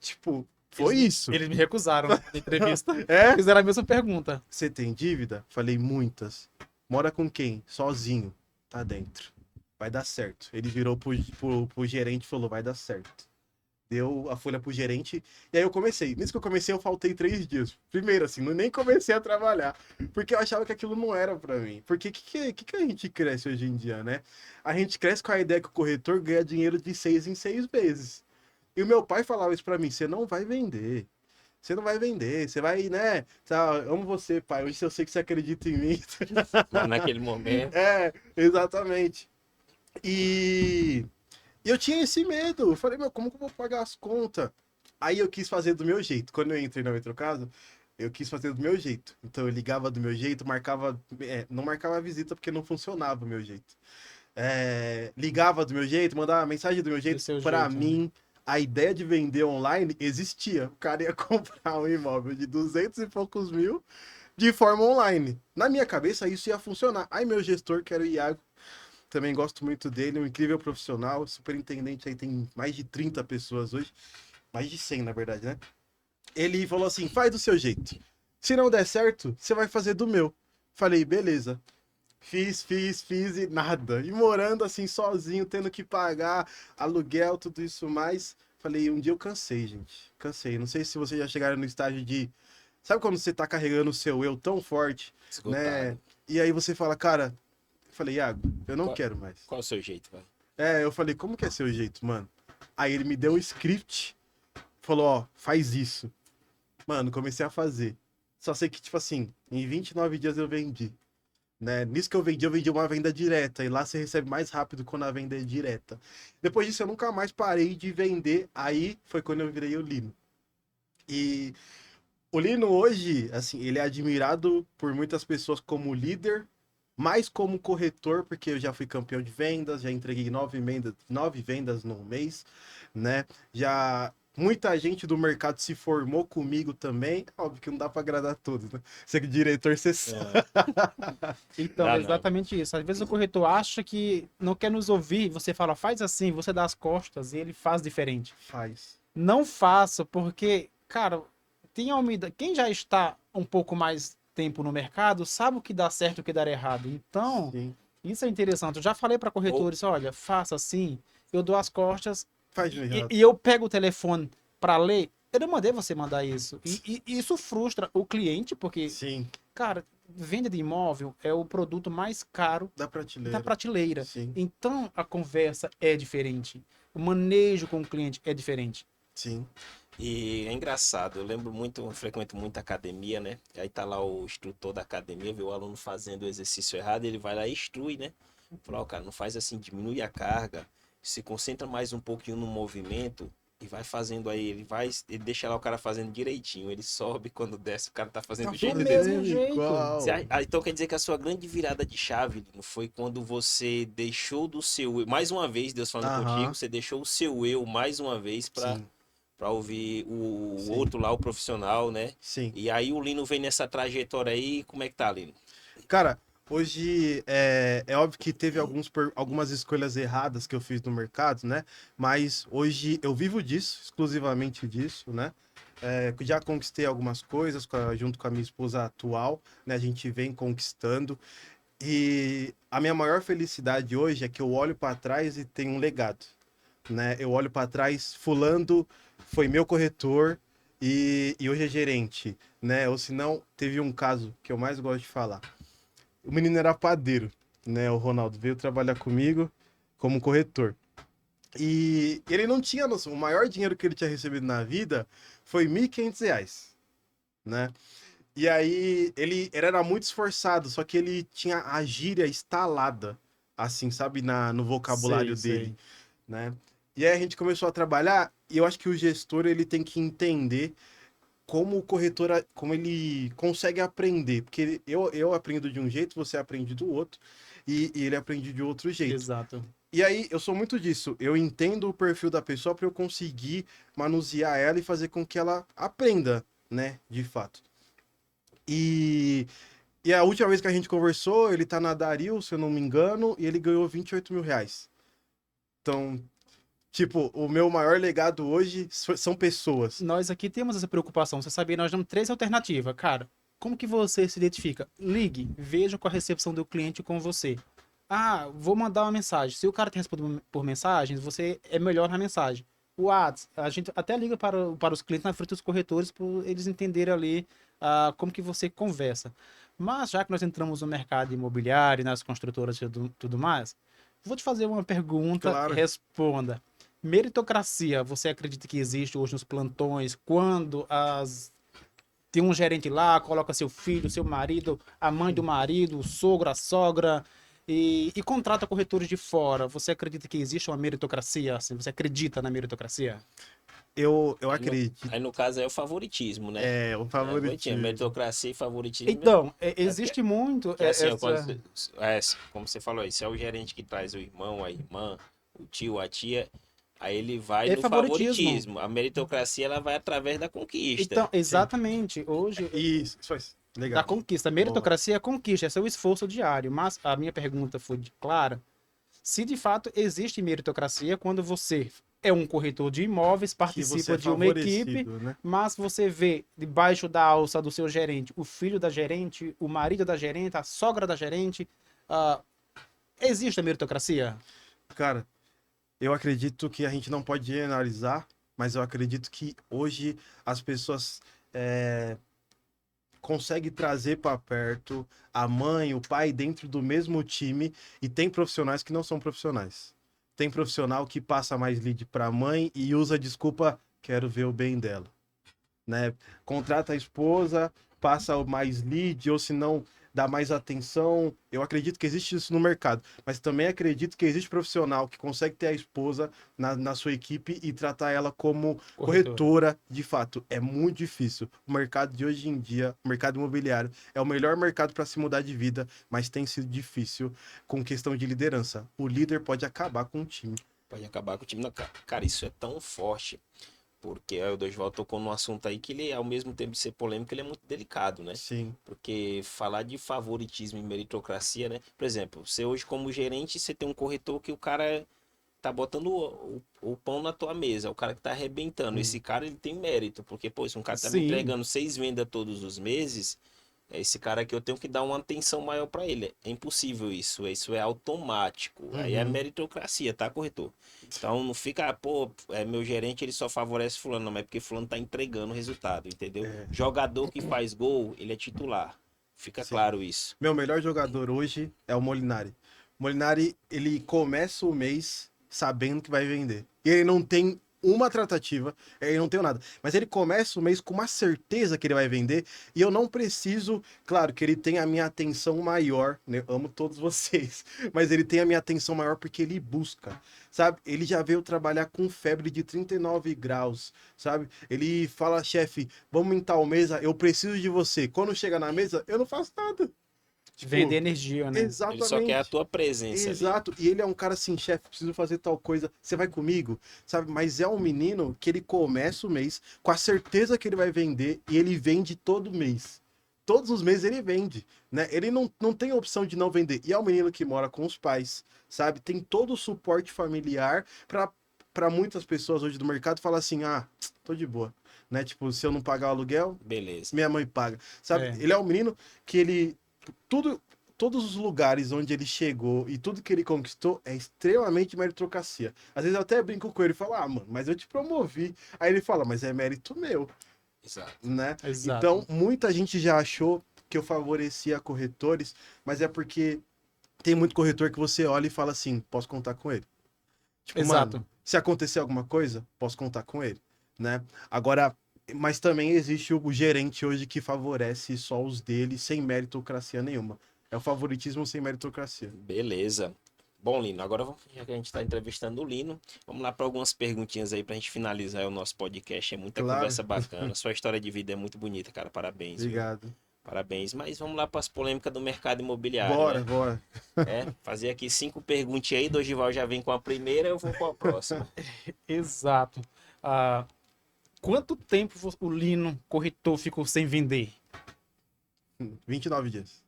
Tipo, foi isso. Eles me recusaram na entrevista. É? Fizeram a mesma pergunta. Você tem dívida? Falei: muitas. Mora com quem? Sozinho. Tá dentro. Vai dar certo. Ele virou pro gerente e falou: vai dar certo. Deu a folha pro gerente. E aí eu comecei. Nisso que eu comecei, eu faltei 3 dias. Primeiro, assim, nem comecei a trabalhar. Porque eu achava que aquilo não era pra mim. Porque que a gente cresce hoje em dia, né? A gente cresce com a ideia que o corretor ganha dinheiro de 6 em 6 meses. E o meu pai falava isso pra mim: você não vai vender. Você não vai vender. Você vai, né? Tá, amo você, pai. Hoje eu sei que você acredita em mim. Mas naquele momento. É, exatamente. E eu tinha esse medo. Eu falei, meu, como que eu vou pagar as contas? Aí eu quis fazer do meu jeito. Quando eu entrei na Metrocasa, eu quis fazer do meu jeito. Então eu ligava do meu jeito, marcava. Não marcava a visita porque não funcionava o meu jeito. Ligava do meu jeito, mandava mensagem do meu jeito. seu Pra jeito, né? mim, a ideia de vender online existia. O cara ia comprar um imóvel de 200 e poucos mil de forma online. Na minha cabeça, isso ia funcionar. Aí meu gestor, que era o Iago, também gosto muito dele, um incrível profissional, superintendente aí, tem mais de 30 pessoas hoje, mais de 100 na verdade, né? Ele falou assim, faz do seu jeito. Se não der certo, você vai fazer do meu. Falei, beleza. Fiz e nada. E morando assim sozinho, tendo que pagar aluguel, tudo isso mais. Falei, um dia eu cansei, gente. Cansei. Não sei se vocês já chegaram no estágio de... Sabe quando você tá carregando o seu eu tão forte, né? Esgotado. E aí você fala, cara... Eu falei, Iago, eu não Qual- quero mais. Qual o seu jeito, vai? Eu falei, como que é seu jeito, mano? Aí ele me deu um script, falou, ó, faz isso. Mano, comecei a fazer. Só sei que, tipo assim, em 29 dias eu vendi. Né? Nisso que eu vendi uma venda direta. E lá você recebe mais rápido quando a venda é direta. Depois disso, eu nunca mais parei de vender. Aí foi quando eu virei o Lino. E o Lino hoje, assim, ele é admirado por muitas pessoas como líder, mais como corretor, porque eu já fui campeão de vendas, já entreguei 9 vendas no mês, né? Já muita gente do mercado se formou comigo também. Óbvio que não dá para agradar todos, né? Ser diretor, você sabe. Então, Dá é não. exatamente isso. Às vezes o corretor acha que não quer nos ouvir, você fala, faz assim, você dá as costas e ele faz diferente. Faz. Não faça, porque, cara, tem a umidade. Quem já está um pouco mais tempo no mercado sabe o que dá certo e o que dá errado. Então, Sim. isso é interessante. Eu já falei para Ou, corretores, olha, faça assim, eu dou as costas Faz de errado. e eu pego o telefone para ler. Eu não mandei você mandar isso. E isso frustra o cliente, porque, Sim. cara, venda de imóvel é o produto mais caro Da da prateleira. prateleira. Sim. Então, a conversa é diferente. O manejo com o cliente é diferente. Sim. e é engraçado, eu lembro muito, eu frequento muito academia, né? Aí tá lá o instrutor da academia, vê o aluno fazendo o exercício errado, ele vai lá e instrui, né? Fala, ó, cara, não faz assim, diminui a carga, se concentra mais um pouquinho no movimento e vai fazendo aí, ele deixa lá o cara fazendo direitinho, ele sobe, quando desce, o cara tá fazendo Tá do jeito Do dele. mesmo fazendo jeito. Você igual. então quer dizer que a sua grande virada de chave, Lino, foi quando você deixou do seu eu, mais uma vez, Deus falando contigo, Aham. você deixou o seu eu mais uma vez para Sim. ouvir o Sim. outro lá, o profissional, né? Sim. E aí o Lino vem nessa trajetória aí, como é que tá, Lino? Cara, hoje é óbvio que teve algumas escolhas erradas que eu fiz no mercado, né? Mas hoje eu vivo disso, exclusivamente disso, né? Já conquistei algumas coisas junto com a minha esposa atual, né? A gente vem conquistando. E a minha maior felicidade hoje é que eu olho para trás e tenho um legado, né? Eu olho para trás, fulano foi meu corretor e hoje é gerente, né? Ou se não, teve um caso que eu mais gosto de falar. O menino era padeiro, né? O Ronaldo veio trabalhar comigo como corretor. E ele não tinha noção. O maior dinheiro que ele tinha recebido na vida foi R$ 1.500, né? E aí ele era muito esforçado, só que ele tinha a gíria instalada, assim, sabe, no Sei, vocabulário dele, sei. né? E aí a gente começou a trabalhar e eu acho que o gestor ele tem que entender como o corretor, como ele consegue aprender, porque eu aprendo de um jeito, você aprende do outro e ele aprende de outro jeito. Exato. E aí eu sou muito disso, eu entendo o perfil da pessoa para eu conseguir manusear ela e fazer com que ela aprenda, né, de fato. E, e a última vez que a gente conversou, ele tá na Daril, se eu não me engano, e ele ganhou R$ 28.000. Então, tipo, o meu maior legado hoje são pessoas. Nós aqui temos essa preocupação. Você sabia, nós damos três alternativas. Cara, como que você se identifica? Ligue, veja qual a recepção do cliente com você. Ah, vou mandar uma mensagem. Se o cara te responde por mensagens, você é melhor na mensagem. O WhatsApp, a gente até liga para os clientes na frente dos corretores para eles entenderem ali como que você conversa. Mas já que nós entramos no mercado imobiliário, nas construtoras e tudo mais, vou te fazer uma pergunta, Claro. responda. Meritocracia, você acredita que existe hoje nos plantões, quando tem um gerente lá, coloca seu filho, seu marido, a mãe do marido, o sogro, a sogra, e contrata corretores de fora. Você acredita que existe uma meritocracia? Assim, você acredita na meritocracia? Eu Aí no, acredito. aí no caso é o favoritismo, né? É, o É, favoritismo, favoritismo. meritocracia e favoritismo Então, é porque, existe muito que assim, ó, essa. como você falou aí, se é o gerente que traz o irmão, a irmã, o tio, a tia, aí ele vai É no favoritismo. favoritismo. A meritocracia ela vai através da conquista. Então, Sim. exatamente, hoje, Isso faz. da Legal. conquista. Boa. Meritocracia é conquista, é seu esforço diário. Mas a minha pergunta foi clara. Se de fato existe meritocracia quando você é um corretor de imóveis, Que você participa é de uma equipe, favorecido, né? mas você vê debaixo da alça do seu gerente o filho da gerente, o marido da gerente, a sogra da gerente, ah, existe a meritocracia? Cara, eu acredito que a gente não pode generalizar, mas eu acredito que hoje as pessoas é, conseguem trazer para perto a mãe, o pai dentro do mesmo time e tem profissionais que não são profissionais. Tem profissional que passa mais lead para a mãe e usa a desculpa, quero ver o bem dela, né? Contrata a esposa, passa mais lead, ou se não, dá mais atenção. Eu acredito que existe isso no mercado, mas também acredito que existe profissional que consegue ter a esposa na sua equipe e tratar ela como Corretora. corretora, de fato. É muito difícil. O mercado de hoje em dia, o mercado imobiliário, é o melhor mercado para se mudar de vida, mas tem sido difícil com questão de liderança. O líder pode acabar com o time. Pode acabar com o time. Não, cara, isso é tão forte. Porque aí o Dorival tocou num assunto aí que ele, ao mesmo tempo de ser polêmico, ele é muito delicado, né? Sim, Porque falar de favoritismo e meritocracia, né? Por exemplo, você hoje como gerente, você tem um corretor que o cara tá botando o pão na tua mesa, é o cara que tá arrebentando. Esse cara, ele tem mérito, porque, pô, se um cara tá me Sim. entregando 6 vendas todos os meses, é esse cara aqui eu tenho que dar uma atenção maior pra ele. É impossível isso é automático. Aí é Uhum. meritocracia, tá, corretor? Então não fica, pô, meu gerente ele só favorece fulano, não, mas é porque fulano tá entregando o resultado, entendeu? É, Jogador que faz gol, ele é titular. Fica sim. claro isso. Meu melhor jogador hoje é o Molinari. O Molinari, ele começa o mês sabendo que vai vender. E ele não tem uma tratativa, ele não tem nada. Mas ele começa o mês com uma certeza que ele vai vender. E eu não preciso, claro, que ele tenha a minha atenção maior, né? Eu amo todos vocês. Mas ele tem a minha atenção maior porque ele busca, sabe? Ele já veio trabalhar com febre de 39 graus, sabe? Ele fala, chefe, vamos em tal mesa, eu preciso de você. Quando chega na mesa, eu não faço nada. Tipo, Vender energia, né? Ele só quer a exatamente. tua presença ali. Exato. E ele é um cara assim, chefe, preciso fazer tal coisa. Você vai comigo? Sabe? Mas é um menino que ele começa o mês com a certeza que ele vai vender e ele vende todo mês. Todos os meses ele vende, né? Ele não tem opção de não vender. E é um menino que mora com os pais, sabe? Tem todo o suporte familiar para muitas pessoas hoje do mercado falar assim: "Ah, tô de boa", né? Tipo, se eu não pagar o aluguel, Beleza. minha mãe paga. Sabe? É. Ele é um menino que ele tudo todos os lugares onde ele chegou e tudo que ele conquistou é extremamente meritocracia. Às vezes eu até brinco com ele e falo: "Ah, mano, mas eu te promovi". Aí ele fala: "Mas é mérito meu", Exato. né? Exato. Então, muita gente já achou que eu favorecia corretores, mas é porque tem muito corretor que você olha e fala assim: "Posso contar com ele". Tipo, Exato. mano, se acontecer alguma coisa, posso contar com ele, né? Agora, mas também existe o gerente hoje que favorece só os dele sem meritocracia nenhuma. É o favoritismo sem meritocracia. Beleza. Bom, Lino, agora já que a gente está entrevistando o Lino, vamos lá para algumas perguntinhas aí para a gente finalizar o nosso podcast. É muita Claro. conversa bacana. Sua história de vida é muito bonita, cara. Parabéns, viu? Obrigado. Parabéns. Mas vamos lá para as polêmicas do mercado imobiliário, Bora, né? bora. Fazer aqui 5 perguntinhas aí. Dorival já vem com a primeira, eu vou com a próxima. Exato. Ah, quanto tempo o Lino corretor ficou sem vender? 29 dias.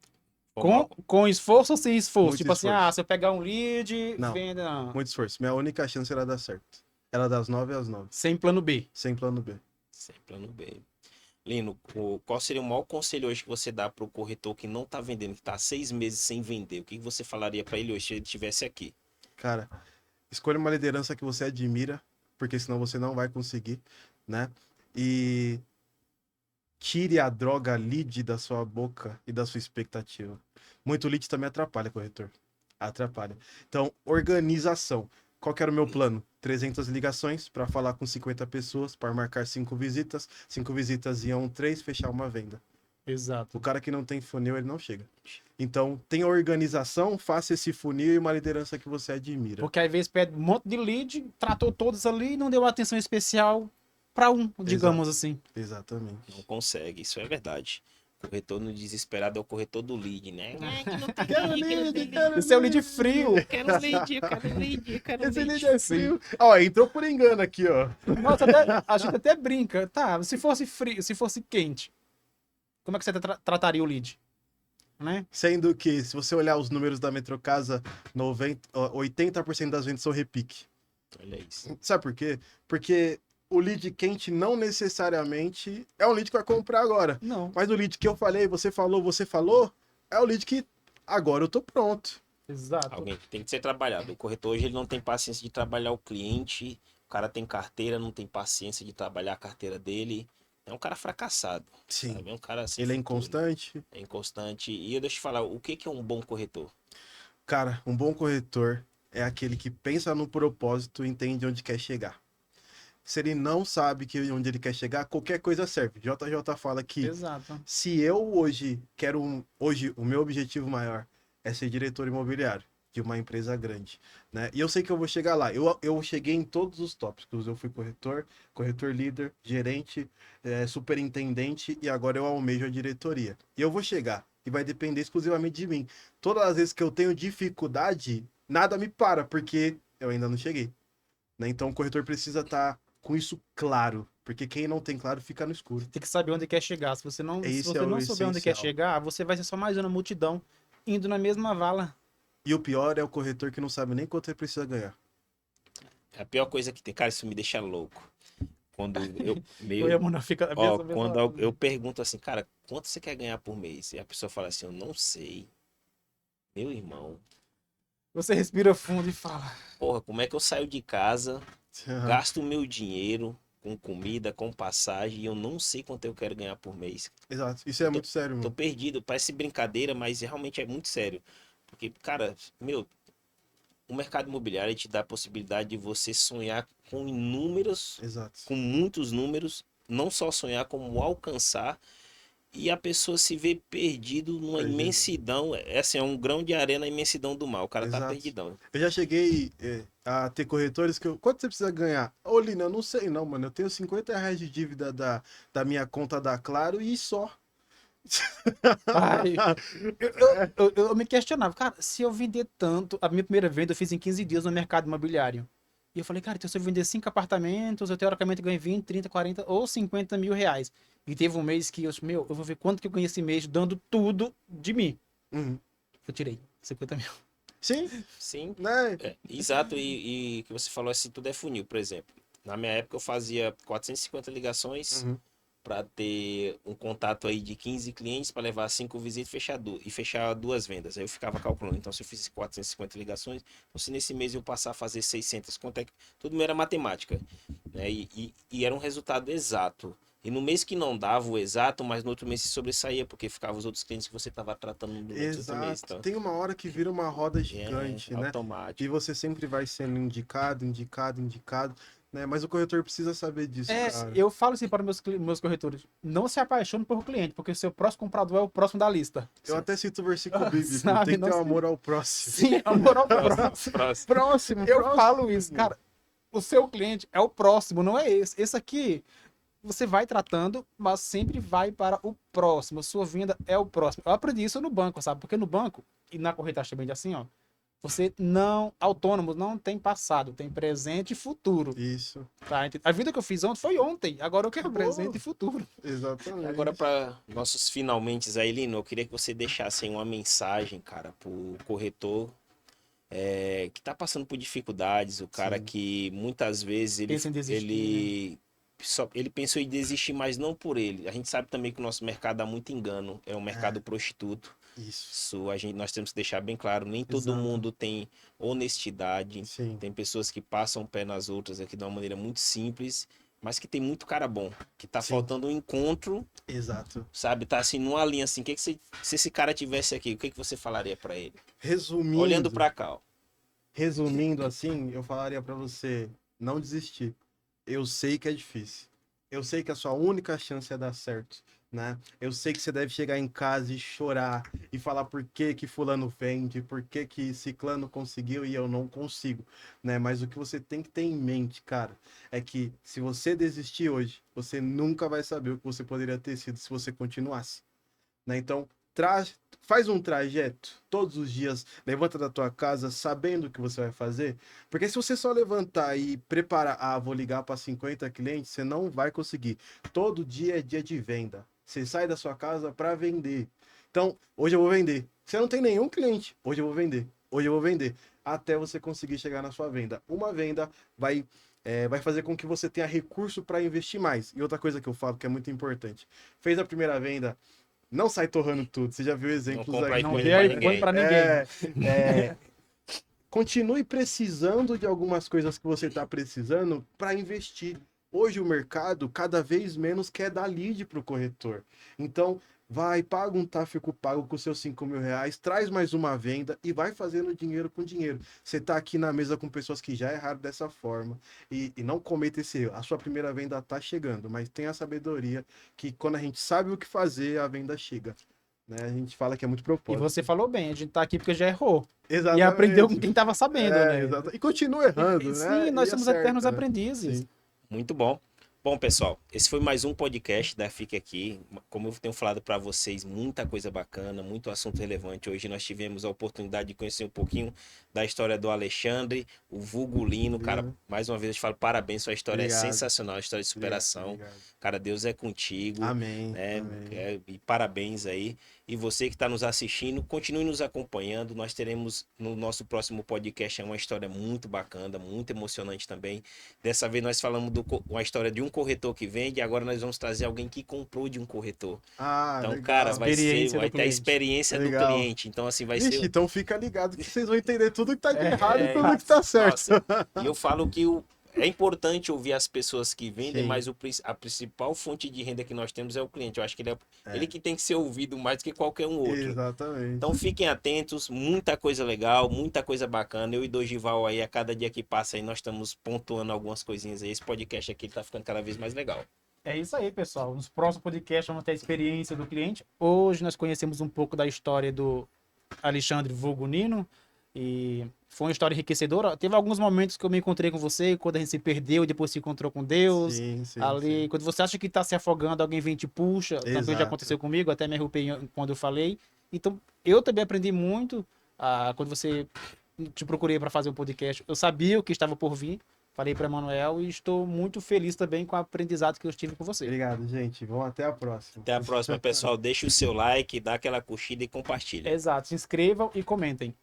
Com esforço ou sem esforço? Muito Tipo assim, esforço. se eu pegar um lead, Não. venda. Não. Muito esforço. Minha única chance era dar certo. Era das 9 às 9. Sem plano B. Sem plano B. Sem plano B. Lino, qual seria o maior conselho hoje que você dá para o corretor que não está vendendo, que está há 6 meses sem vender? O que você falaria para ele hoje se ele estivesse aqui? Cara, escolha uma liderança que você admira, porque senão você não vai conseguir, né? E tire a droga lead da sua boca e da sua expectativa. Muito lead também atrapalha, corretor. Atrapalha. Então, organização. Qual que era o meu plano? 300 ligações para falar com 50 pessoas, para marcar 5 visitas. 5 visitas iam 3, fechar uma venda. Exato. O cara que não tem funil, ele não chega. Então, tenha organização, faça esse funil e uma liderança que você admira. Porque às vezes pede um monte de lead, tratou todos ali e não deu atenção especial para um, digamos assim. Exatamente. Não consegue, isso é verdade. Corretor no desesperado é o corretor do lead, né? Esse é o lead frio. Quero lead, eu quero lead, eu quero Esse lead. lead é frio. Ó, entrou por engano aqui, ó. Nossa, a gente até brinca. Tá, se fosse frio, se fosse quente, como é que você trataria o lead? Né? Sendo que, se você olhar os números da Metrocasa, 80% das vendas são repique. Olha isso. Sabe por quê? Porque o lead quente não necessariamente é um lead que vai comprar agora. Não. Mas o lead que eu falei, você falou, é o lead que agora eu tô pronto. Exato. Alguém que tem que ser trabalhado. O corretor hoje ele não tem paciência de trabalhar o cliente. O cara tem carteira, não tem paciência de trabalhar a carteira dele. É um cara fracassado. Sim. Sabe? É um cara sem Ele é futuro. inconstante. É inconstante. E eu deixo eu te falar, o que é um bom corretor? Cara, um bom corretor é aquele que pensa no propósito e entende onde quer chegar. Se ele não sabe onde ele quer chegar, qualquer coisa serve. JJ fala que Exato. se eu hoje hoje o meu objetivo maior é ser diretor imobiliário de uma empresa grande, né? E eu sei que eu vou chegar lá. Eu cheguei em todos os tópicos. Eu fui corretor líder, gerente, superintendente e agora eu almejo a diretoria. E eu vou chegar e vai depender exclusivamente de mim. Todas as vezes que eu tenho dificuldade, nada me para, porque eu ainda não cheguei, né? Então o corretor precisa estar com isso claro, porque quem não tem claro fica no escuro. Tem que saber onde quer chegar. Se você não, se Esse você é o não souber onde quer essencial. chegar, você vai ser só mais uma multidão indo na mesma vala. E o pior é o corretor que não sabe nem quanto ele precisa ganhar. A pior coisa que tem, cara, isso me deixa louco. Quando eu, Eu e a Mona fica a ó, mesma quando hora. eu pergunto assim, cara, quanto você quer ganhar por mês? E a pessoa fala assim, eu não sei. Meu irmão, Você respira fundo e fala. porra, como é que eu saio de casa, Aham. gasto o meu dinheiro com comida, com passagem, e eu não sei quanto eu quero ganhar por mês? Exato. Isso é Tô, muito sério, tô mano. perdido, parece brincadeira, mas realmente é muito sério. Porque, cara, meu, o mercado imobiliário te dá a possibilidade de você sonhar com inúmeros, Exato. com muitos números, não só sonhar, como alcançar, e a pessoa se vê perdido numa Perdido. imensidão. É assim, é um grão de areia na imensidão do mar. O cara tá Exato. perdidão. Eu já cheguei a ter corretores que eu. Quanto você precisa ganhar? Ô, Lina, eu não sei não, mano. Eu tenho R$ 50 de dívida da minha conta da Claro e só. Ai, eu me questionava, cara, se eu vender tanto, a minha primeira venda eu fiz em 15 dias no mercado imobiliário. E eu falei, cara, então se eu vender 5 apartamentos, eu teoricamente ganho 20, 30, 40 ou 50 mil reais. E teve um mês que eu vou ver quanto que eu ganhei esse mês dando tudo de mim. Uhum. Eu tirei 50 mil. Sim, Sim, né? exato. E que você falou assim, tudo é funil, por exemplo. Na minha época eu fazia 450 ligações Uhum. para ter um contato aí de 15 clientes para levar 5 visitas e fechar 2 vendas. Aí eu ficava calculando. Então, se eu fiz 450 ligações, então se nesse mês eu passar a fazer 600, quanto é que... Tudo era matemática, né? E era um resultado exato. E no mês que não dava o exato, mas no outro mês se sobressaía, porque ficava os outros clientes que você estava tratando durante o outro mês. Exato. Então, Tem uma hora que vira uma roda é gigante, né? E automático. você sempre vai sendo indicado, indicado, indicado, né? Mas o corretor precisa saber disso, É, cara. eu falo assim para meus corretores, não se apaixone por cliente, porque o seu próximo comprador é o próximo da lista. Eu até cito o versículo bíblico, Sabe? tem que Não ter o se... amor ao próximo. Sim, amor ao Próximo, próximo. próximo. Próximo, Eu próximo. falo isso, cara. O seu cliente é o próximo, não é esse. Esse aqui você vai tratando, mas sempre vai para o próximo. A sua venda é o próximo. Eu aprendi isso no banco, sabe? Porque no banco e na corretagem também é assim, ó. Você não, autônomo, não tem passado, tem presente e futuro. Isso. Tá? A vida que eu fiz ontem foi ontem. Agora eu quero Acabou. presente e futuro. Agora, Exatamente. para nossos finalmente aí, Lino, eu queria que você deixasse aí uma mensagem, cara, pro corretor que tá passando por dificuldades, o cara Sim. que muitas vezes Pensa em desistir, ele pensou em desistir, mas não por ele. A gente sabe também que o nosso mercado dá muito engano, é um mercado prostituto. Isso. Nós temos que deixar bem claro, nem todo Exato. mundo tem honestidade. Sim. Tem pessoas que passam o pé nas outras aqui de uma maneira muito simples, mas que tem muito cara bom, que tá Sim. faltando um encontro, Exato. sabe? Tá assim numa linha assim, se esse cara tivesse aqui, o que que você falaria para ele? Resumindo, Olhando para cá, ó. resumindo assim, eu falaria pra você não desistir. Eu sei que é difícil. Eu sei que a sua única chance é dar certo, né? Eu sei que você deve chegar em casa e chorar e falar por que que fulano vende, por que que ciclano conseguiu e eu não consigo, né? Mas o que você tem que ter em mente, cara, é que se você desistir hoje, você nunca vai saber o que você poderia ter sido se você continuasse, né? Então, faz um trajeto todos os dias, levanta da tua casa sabendo o que você vai fazer, porque se você só levantar e preparar, vou ligar para 50 clientes, você não vai conseguir. Todo dia é dia de venda. Você sai da sua casa para vender. Então, hoje eu vou vender. Você não tem nenhum cliente, hoje eu vou vender. Hoje eu vou vender. Até você conseguir chegar na sua venda. Uma venda vai fazer com que você tenha recurso para investir mais. E outra coisa que eu falo que é muito importante. Fez a primeira venda, não sai torrando tudo. Você já viu Não exemplos compra aí. Não iPhone dê pra iPhone ninguém. pra ninguém. É, continue precisando de algumas coisas que você está precisando para investir. Hoje o mercado cada vez menos quer dar lead para o corretor. Então, vai, paga um tráfego pago com seus R$ 5.000, traz mais uma venda e vai fazendo dinheiro com dinheiro. Você está aqui na mesa com pessoas que já erraram dessa forma e não cometa esse erro. A sua primeira venda está chegando, mas tenha a sabedoria que quando a gente sabe o que fazer, a venda chega. Né? A gente fala que é muito E propósito. você falou bem, a gente tá aqui porque já errou. Exatamente. E aprendeu com quem tava sabendo, né? Exato. E continua errando, né? Sim, nós E somos acerta, eternos né? aprendizes. Sim. Muito bom. Bom, pessoal, esse foi mais um podcast da Fica Aqui. Como eu tenho falado para vocês, muita coisa bacana, muito assunto relevante. Hoje nós tivemos a oportunidade de conhecer um pouquinho da história do Alexandre, o vulgo Lino. Cara, mais uma vez eu te falo parabéns, sua história é Obrigado. sensacional, história de superação. Obrigado. Cara, Deus é contigo. Amém. Né? Amém. E parabéns aí. E você que está nos assistindo, continue nos acompanhando. Nós teremos no nosso próximo podcast uma história muito bacana, muito emocionante também. Dessa vez nós falamos uma história de um corretor que vende, agora nós vamos trazer alguém que comprou de um corretor. Então, Legal. cara, vai Experiência do ter a cliente. experiência do Legal. cliente. Então, assim, vai Ixi, ser. então fica ligado que vocês vão entender tudo que tá de errado e É, tudo que tá certo. Nossa, e eu falo que é importante ouvir as pessoas que vendem, Sim. mas a principal fonte de renda que nós temos é o cliente. Eu acho que ele que tem que ser ouvido mais do que qualquer um outro. Exatamente. Então fiquem atentos, muita coisa legal, muita coisa bacana. Eu e Dorival aí, a cada dia que passa aí, nós estamos pontuando algumas coisinhas aí. Esse podcast aqui tá ficando cada vez mais legal. É isso aí, pessoal. Nos próximos podcasts vamos ter a experiência do cliente. Hoje nós conhecemos um pouco da história do Alexandre vulgo Nino. E foi uma história enriquecedora. Teve alguns momentos que eu me encontrei com você, quando a gente se perdeu, depois se encontrou com Deus. Sim, Ali, sim. quando você acha que está se afogando, alguém vem e te puxa. Também já Exato. aconteceu comigo, até me arrepei quando eu falei. Então, eu também aprendi muito quando você te procurei para fazer um podcast. Eu sabia o que estava por vir, falei para Manuel e estou muito feliz também com o aprendizado que eu tive com você. Obrigado, gente. Vamos até a próxima. Até a próxima, pessoal. Deixe o seu like, dá aquela curtida e compartilha. Exato, se inscrevam e comentem.